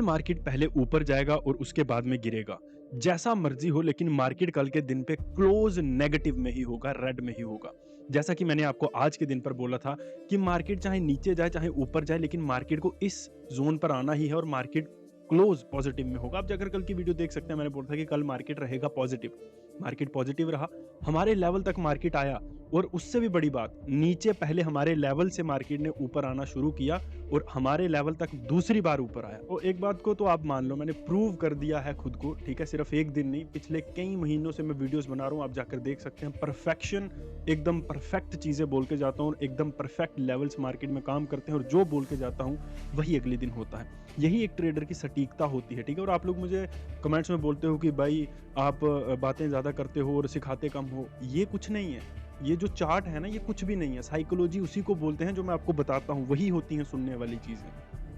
Market पहले ऊपर जाएगा और उसके बाद में गिरेगा। जैसा मर्जी हो, लेकिन मार्केट कल के दिन पे क्लोज नेगेटिव में ही होगा, रेड में ही होगा। जैसा कि मैंने आपको आज के दिन पर बोला था कि मार्केट चाहे नीचे जाए चाहे ऊपर जाए, लेकिन मार्केट को इस जोन पर आना ही है और मार्केट क्लोज पॉजिटिव में होगा। आप जाकर कल की वीडियो देख सकते हैं, मैंने बोला था कि कल मार्केट रहेगा पॉजिटिव। मार्केट पॉजिटिव रहा, हमारे लेवल तक मार्केट आया, और उससे भी बड़ी बात, नीचे पहले हमारे लेवल से मार्केट ने ऊपर आना शुरू किया और हमारे लेवल तक दूसरी बार ऊपर आया। और एक बात को तो आप मान लो, मैंने प्रूव कर दिया है खुद को, ठीक है, सिर्फ एक दिन नहीं, पिछले कई महीनों से मैं वीडियोस बना रहा हूँ, आप जाकर देख सकते हैं। परफेक्शन, एकदम परफेक्ट चीजें बोल के जाता हूँ, एकदम परफेक्ट लेवल्स मार्केट में काम करते हैं, और जो बोल के जाता हूँ वही अगले दिन होता है। यही एक ट्रेडर की सटीकता होती है, ठीक है। और आप लोग मुझे कमेंट्स में बोलते हो कि भाई आप बातें ज्यादा करते हो और सिखाते कम हो। ये कुछ नहीं है, ये जो चार्ट है ना, ये कुछ भी नहीं है। साइकोलॉजी उसी को बोलते हैं जो मैं आपको बताता हूँ, वही होती हैं सुनने वाली चीजें,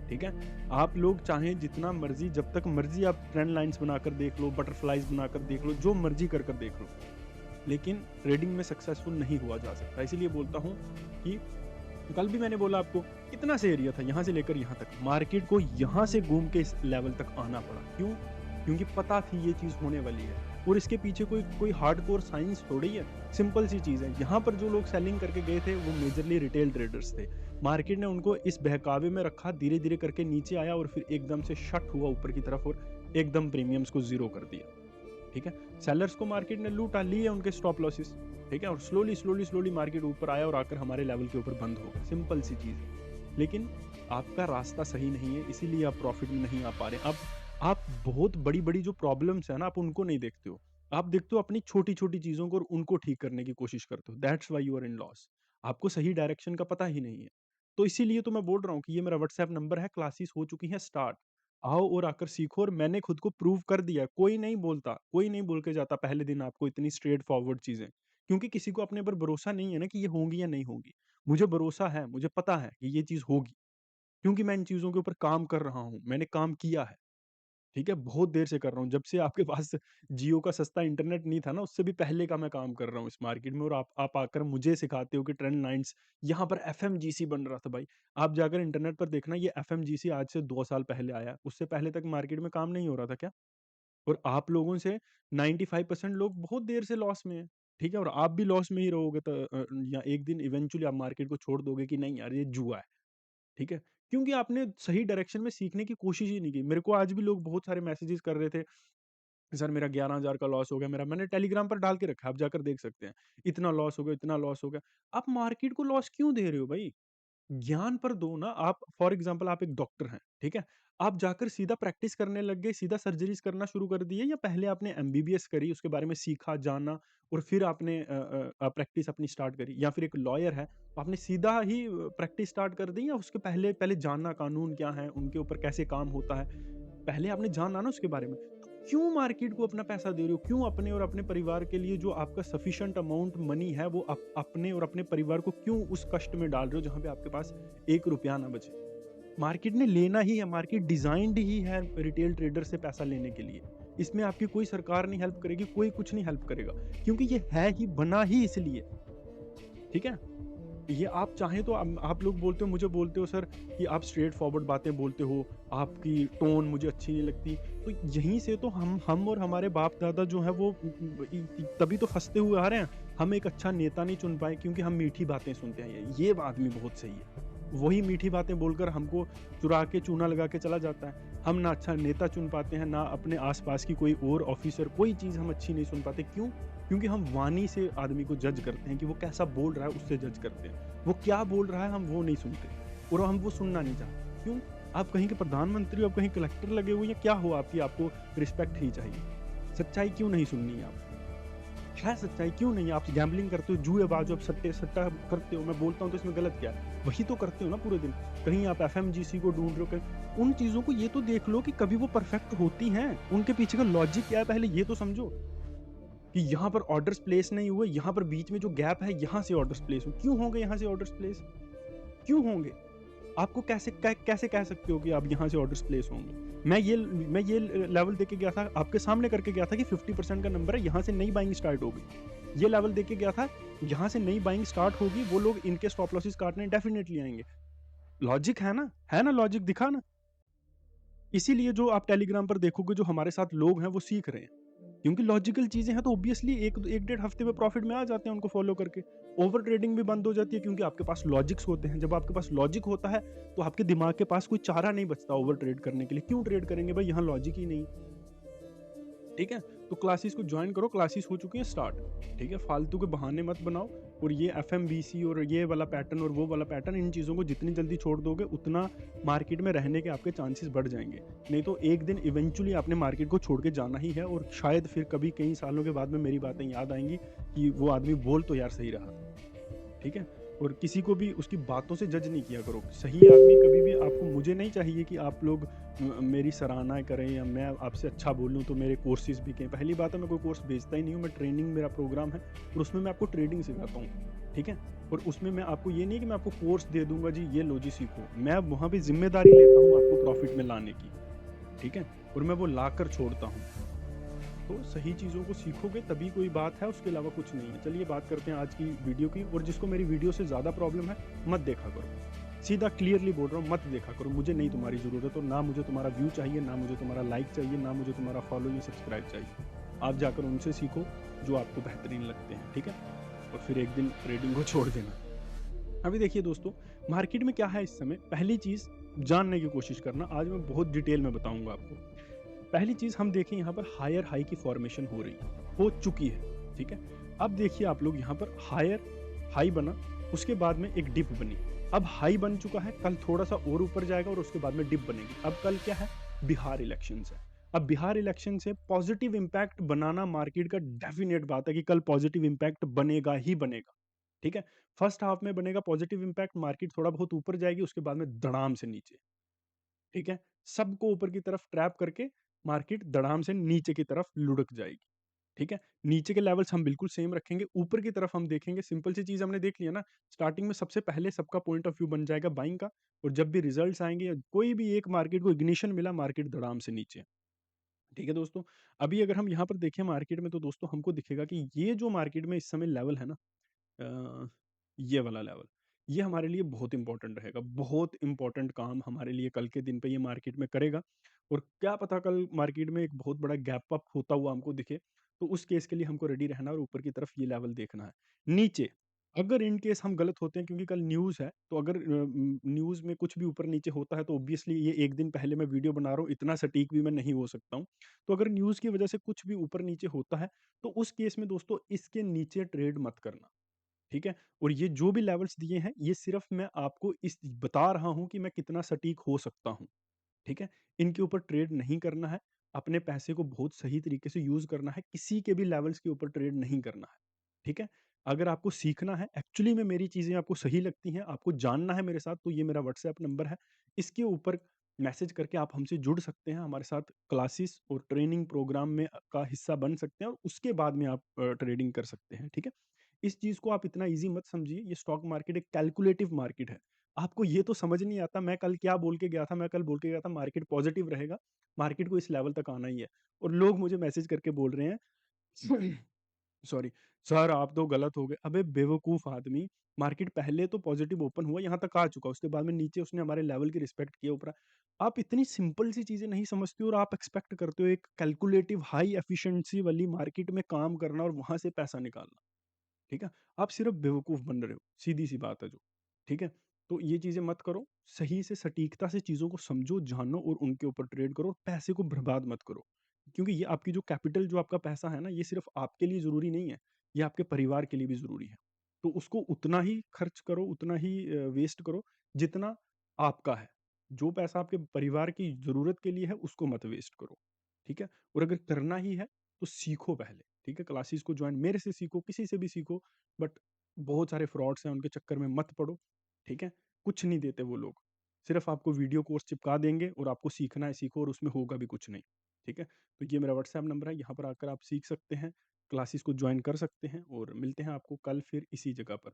ठीक है। आप लोग चाहें जितना मर्जी, जब तक मर्जी आप ट्रेंड लाइंस बनाकर देख लो, बटरफ्लाइज बनाकर देख लो, जो मर्जी कर देख लो, लेकिन ट्रेडिंग में सक्सेसफुल नहीं हुआ जा सकता। इसीलिए बोलता हूँ कि कल भी मैंने बोला आपको, कितना से एरिया था यहाँ से लेकर यहाँ तक, मार्केट को यहाँ से घूम के इस लेवल तक आना पड़ा। क्यों? क्योंकि पता थी ये चीज होने वाली है, और इसके पीछे कोई हार्डकोर साइंस थोड़ी है, सिंपल सी चीज है। यहाँ पर जो लोग सेलिंग करके गए थे वो मेजरली रिटेल ट्रेडर्स थे। मार्केट ने उनको इस बहकावे में रखा, धीरे धीरे करके नीचे आया और फिर एकदम से शट हुआ ऊपर की तरफ और एकदम प्रीमियम्स को जीरो कर दिया, ठीक है। सेलर्स को मार्केट ने लूटा, लिए उनके स्टॉप लॉसेस, ठीक है, और स्लोली मार्केट ऊपर आया और आकर हमारे लेवल के ऊपर बंद हो गया। सिंपल सी चीज है, लेकिन आपका रास्ता सही नहीं है, इसीलिए आप प्रॉफिट में नहीं आ पा रहे। अब आप बहुत बड़ी बड़ी जो प्रॉब्लम्स है ना, आप उनको नहीं देखते हो, आप देखते हो अपनी छोटी छोटी चीजों को और उनको ठीक करने की कोशिश करते हो। That's why you are in loss. आपको सही डायरेक्शन का पता ही नहीं है। तो इसीलिए तो मैं बोल रहा हूँ कि ये मेरा व्हाट्सएप नंबर है, क्लासेस हो चुकी हैं स्टार्ट, आओ और आकर सीखो। और मैंने खुद को प्रूव कर दिया। कोई नहीं बोलता, कोई नहीं बोल के जाता पहले दिन आपको इतनी स्ट्रेट फॉरवर्ड चीजें, क्योंकि किसी को अपने पर भरोसा नहीं है ना कि ये होंगी या नहीं होंगी। मुझे भरोसा है, मुझे पता है कि ये चीज होगी, क्योंकि मैं इन चीजों के ऊपर काम कर रहा हूँ, मैंने काम किया है, ठीक है, बहुत देर से कर रहा हूँ। जब से आपके पास जियो का सस्ता इंटरनेट नहीं था ना, उससे भी पहले का मैं काम कर रहा हूँ इस मार्केट में। और आप आकर मुझे सिखाते हो कि ट्रेंड लाइन्स, यहाँ पर एफएमजीसी बन रहा था। भाई आप जाकर इंटरनेट पर देखना, ये एफएमजीसी आज से 2 साल पहले आया, उससे पहले तक मार्केट में काम नहीं हो रहा था क्या? और आप लोगों से 95% लोग बहुत देर से लॉस में है, ठीक है, और आप भी लॉस में ही रहोगे। तो या एक दिन इवेंचुअली आप मार्केट को छोड़ दोगे कि नहीं यार ये जुआ है, ठीक है? क्योंकि आपने सही डायरेक्शन में सीखने की कोशिश ही नहीं की। मेरे को आज भी लोग बहुत सारे मैसेजेस कर रहे थे, सर मेरा 11,000 का लॉस हो गया, मेरा, मैंने टेलीग्राम पर डाल के रखा है, आप जाकर देख सकते हैं। इतना लॉस हो गया, इतना लॉस हो गया। आप मार्केट को लॉस क्यों दे रहे हो भाई? ज्ञान पर दो ना। आप फॉर एग्जांपल आप एक डॉक्टर हैं, ठीक है? आप जाकर सीधा प्रैक्टिस करने लग गए, सीधा सर्जरीज़ करना शुरू कर दिए, या पहले आपने एमबीबीएस करी, उसके बारे में सीखा, जाना, और फिर आपने प्रैक्टिस अपनी स्टार्ट करी? या फिर एक लॉयर है, तो आपने सीधा ही प्रैक्टिस स्टार्ट कर दी, या उसके पहले पहले जानना कानून क्या है, उनके ऊपर कैसे काम होता है, पहले आपने जानना ना उसके बारे में। तो क्यों मार्केट को अपना पैसा दे रहे हो? क्यों अपने और अपने परिवार के लिए जो आपका सफिशिएंट अमाउंट मनी है, वो अपने और अपने परिवार को क्यों उस कष्ट में डाल रहे हो जहाँ पे आपके पास 1 रुपया ना बचे? मार्केट ने लेना ही है, मार्केट डिज़ाइन्ड ही है रिटेल ट्रेडर से पैसा लेने के लिए। इसमें आपकी कोई सरकार नहीं हेल्प करेगी, कोई कुछ नहीं हेल्प करेगा, क्योंकि ये है ही, बना ही इसलिए, ठीक है? ये आप चाहें तो आप लोग बोलते हो, मुझे बोलते हो सर कि आप स्ट्रेट फॉरवर्ड बातें बोलते हो, आपकी टोन मुझे अच्छी नहीं लगती। तो यहीं से तो हम और हमारे बाप-दादा जो हैं वो तभी तो फँसते हुए आ रहे हैं। हम एक अच्छा नेता नहीं चुन पाए क्योंकि हम मीठी बातें सुनते हैं। ये आदमी बहुत सही है। वही मीठी बातें बोलकर हमको चुरा के चूना लगा के चला जाता है। हम ना अच्छा नेता चुन पाते हैं, ना अपने आस-पास की कोई और ऑफ़िसर, कोई चीज़ हम अच्छी नहीं सुन पाते। क्यों? क्योंकि हम वाणी से आदमी को जज करते हैं कि वो कैसा बोल रहा है, उससे जज करते हैं। वो क्या बोल रहा है हम वो नहीं सुनते, और हम वो सुनना नहीं चाहते। क्यों? आप कहीं के प्रधानमंत्री हो, आप कहीं कलेक्टर लगे हुए हैं, क्या हो आपकी, आपको रिस्पेक्ट ही चाहिए। सच्चाई क्यों नहीं सुननी है आपको? है सच्चाई क्यों नहीं है? आप गैम्बलिंग करते हो, जुएबाज हो, आप सट्टा करते हो, मैं बोलता हूँ तो इसमें गलत क्या है? वही तो करते हो ना पूरे दिन। कहीं आप एफएमजीसी को ढूँढ रहे हो, कहीं उन चीज़ों को ये तो देख लो कि कभी वो परफेक्ट होती हैं। उनके पीछे का लॉजिक क्या है पहले ये तो समझो। कि यहाँ पर ऑर्डर्स प्लेस नहीं हुए, यहाँ पर बीच में जो गैप है, यहाँ से ऑर्डर्स प्लेस हुए। क्यों होंगे यहाँ से ऑर्डर्स प्लेस? क्यों होंगे? आपको कैसे कह सकते हो कि आप यहाँ से ऑर्डर्स प्लेस होंगे? मैं ये लेवल देके गया था, आपके सामने करके गया था कि 50% का नंबर है, यहाँ से नई बाइंग स्टार्ट हो गई। ये लेवल देके गया था, यहाँ से नई बाइंग स्टार्ट होगी, वो लोग इनके स्टॉप लॉसेस काटने डेफिनिटली आएँगे। लॉजिक है ना? लॉजिक दिखा ना? इसीलिए जो आप टेलीग्राम पर देखोगे जो हमारे साथ लोग हैं वो सीख रहे हैं, क्योंकि लॉजिकल चीजें हैं तो ऑब्वियसली एक डेढ़ हफ्ते में प्रॉफिट में आ जाते हैं उनको फॉलो करके। ओवर ट्रेडिंग भी बंद हो जाती है क्योंकि आपके पास लॉजिक्स होते हैं। जब आपके पास लॉजिक होता है तो आपके दिमाग के पास कोई चारा नहीं बचता ओवर ट्रेड करने के लिए। क्यों ट्रेड करेंगे भाई, यहाँ लॉजिक ही नहीं। ठीक है, तो क्लासेस को ज्वाइन करो, क्लासेस हो चुकी हैं स्टार्ट। ठीक है, फालतू के बहाने मत बनाओ। और ये एफएमबीसी और ये वाला पैटर्न और वो वाला पैटर्न, इन चीज़ों को जितनी जल्दी छोड़ दोगे उतना मार्केट में रहने के आपके चांसेस बढ़ जाएंगे। नहीं तो एक दिन इवेंचुअली आपने मार्केट को छोड़ के जाना ही है, और शायद फिर कभी कई सालों के बाद में मेरी बातें याद आएंगी कि वो आदमी बोल तो यार सही रहा था। ठीक है, और किसी को भी उसकी बातों से जज नहीं किया करो। सही आदमी कभी भी आपको, मुझे नहीं चाहिए कि आप लोग मेरी सराहना करें या मैं आपसे अच्छा बोलूं तो मेरे कोर्सेज बिकें। पहली बात है, मैं कोई कोर्स बेचता ही नहीं हूँ। मैं ट्रेनिंग, मेरा प्रोग्राम है और उसमें मैं आपको ट्रेडिंग सिखाता हूँ। ठीक है, और उसमें मैं आपको ये नहीं कि मैं आपको कोर्स दे दूंगा जी ये लो जी सीखो। मैं वहाँ पे जिम्मेदारी लेता हूँ आपको प्रॉफिट में लाने की। ठीक है, और मैं वो ला कर छोड़ता हूँ। तो सही चीज़ों को सीखोगे तभी कोई बात है, उसके अलावा कुछ नहीं है। चलिए बात करते हैं आज की वीडियो की। और जिसको मेरी वीडियो से ज़्यादा प्रॉब्लम है, मत देखा करो। सीधा क्लियरली बोल रहा हूँ, मत देखा करो। मुझे नहीं तुम्हारी ज़रूरत, और ना मुझे तुम्हारा व्यू चाहिए, ना मुझे तुम्हारा लाइक चाहिए, ना मुझे तुम्हारा फॉलो या सब्सक्राइब चाहिए। आप जाकर उनसे सीखो जो आपको बेहतरीन लगते हैं। ठीक है, और फिर एक दिन ट्रेडिंग को छोड़ देना। अभी देखिए दोस्तों, मार्केट में क्या है इस समय। पहली चीज़ जानने की कोशिश करना, आज मैं बहुत डिटेल में बताऊंगा आपको। पहली चीज हम देखें, यहाँ पर हायर हाई की फॉर्मेशन हो रही हो चुकी है। ठीक है, अब देखिए आप लोग, यहाँ पर हायर हाई बना, उसके बाद में एक डिप बनी। अब हाई बन चुका है, कल थोड़ा सा और ऊपर जाएगा और उसके बाद में डिप बनेगी। अब कल क्या है, बिहार इलेक्शन है। अब बिहार इलेक्शन से पॉजिटिव इंपैक्ट बनाना मार्केट का डेफिनेट बात है कि कल पॉजिटिव इंपैक्ट बनेगा ही बनेगा। ठीक है, फर्स्ट हाफ में बनेगा पॉजिटिव इंपैक्ट, मार्केट थोड़ा बहुत ऊपर जाएगी, उसके बाद में धड़ाम से नीचे। ठीक है, सबको ऊपर की तरफ ट्रैप करके मार्केट धड़ाम से नीचे की तरफ लुढ़क जाएगी। ठीक है, नीचे के लेवल्स हम बिल्कुल सेम रखेंगे, ऊपर की तरफ हम देखेंगे। सिंपल सी चीज हमने देख लिया ना, स्टार्टिंग में सबसे पहले सबका पॉइंट ऑफ व्यू बन जाएगा बाइंग का। और जब भी रिजल्ट्स आएंगे या कोई भी एक मार्केट को इग्निशन मिला, मार्केट धड़ाम से नीचे। ठीक है दोस्तों, अभी अगर हम यहाँ पर देखें मार्केट में, तो दोस्तों हमको दिखेगा कि ये जो मार्केट में इस समय लेवल है ना, अ, ये वाला लेवल, ये हमारे लिए बहुत इंपॉर्टेंट रहेगा। बहुत इंपॉर्टेंट काम हमारे लिए कल के दिन पे ये मार्केट में करेगा। और क्या पता कल मार्केट में एक बहुत बड़ा गैप अप होता हुआ हमको दिखे, तो उस केस के लिए हमको रेडी रहना और ऊपर की तरफ ये लेवल देखना है। नीचे अगर इन केस हम गलत होते हैं, क्योंकि कल न्यूज़ है, तो अगर न्यूज़ में कुछ भी ऊपर नीचे होता है तो ऑब्वियसली, ये एक दिन पहले मैं वीडियो बना रहा हूँ, इतना सटीक भी मैं नहीं हो सकता हूँ। तो अगर न्यूज़ की वजह से कुछ भी ऊपर नीचे होता है, तो उस केस में दोस्तों इसके नीचे ट्रेड मत करना। ठीक है, और ये जो भी लेवल्स दिए हैं, ये सिर्फ मैं आपको इस बता रहा हूं कि मैं कितना सटीक हो सकता हूं। ठीक है, इनके ऊपर ट्रेड नहीं करना है। अपने पैसे को बहुत सही तरीके से यूज करना है, किसी के भी लेवल्स के ऊपर ट्रेड नहीं करना है। ठीक है, अगर आपको सीखना है, एक्चुअली में मेरी चीजें आपको सही लगती हैं, आपको जानना है मेरे साथ, तो ये मेरा व्हाट्सएप नंबर है। इसके ऊपर मैसेज करके आप हमसे जुड़ सकते हैं, हमारे साथ क्लासेस और ट्रेनिंग प्रोग्राम में का हिस्सा बन सकते हैं, और उसके बाद में आप ट्रेडिंग कर सकते हैं। ठीक है, इस चीज को आप इतना इजी मत समझिए। ये स्टॉक मार्केट एक कैलकुलेटिव मार्केट है। आपको ये तो समझ नहीं आता, मैं कल क्या बोल के गया था। मैं कल बोल के गया था मार्केट पॉजिटिव रहेगा, मार्केट को इस लेवल तक आना ही है। और लोग मुझे मैसेज करके बोल रहे हैं सॉरी सर, आप तो गलत हो गए। अबे बेवकूफ आदमी, मार्केट पहले तो पॉजिटिव ओपन हुआ, यहाँ तक आ चुका, उसके बाद में नीचे उसने हमारे लेवल की रिस्पेक्ट किया ऊपर। आप इतनी सिंपल सी चीजें नहीं समझते हो, और आप एक्सपेक्ट करते हो एक कैलकुलेटिव हाई एफिशिएंसी वाली मार्केट में काम करना और वहां से पैसा निकालना। ठीक है, आप सिर्फ बेवकूफ बन रहे हो, सीधी सी बात है जो। ठीक है, तो ये चीजें मत करो। सही से सटीकता से चीजों को समझो, जानो और उनके ऊपर ट्रेड करो। पैसे को बर्बाद मत करो, क्योंकि ये आपकी जो कैपिटल, जो आपका पैसा है ना, ये सिर्फ आपके लिए जरूरी नहीं है, ये आपके परिवार के लिए भी जरूरी है। तो उसको उतना ही खर्च करो, उतना ही वेस्ट करो जितना आपका है। जो पैसा आपके परिवार की जरूरत के लिए है, उसको मत वेस्ट करो। ठीक है, और अगर करना ही है तो सीखो पहले। ठीक है, क्लासेस को ज्वाइन, मेरे से सीखो, किसी से भी सीखो। बट बहुत सारे फ्रॉड्स हैं, उनके चक्कर में मत पड़ो। ठीक है, कुछ नहीं देते वो लोग, सिर्फ आपको वीडियो कोर्स चिपका देंगे और आपको सीखना है, सीखो, और उसमें होगा भी कुछ नहीं। ठीक है, तो ये मेरा व्हाट्सएप नंबर है, यहाँ पर आकर आप सीख सकते हैं, क्लासेस को ज्वाइन कर सकते हैं, और मिलते हैं आपको कल फिर इसी जगह पर।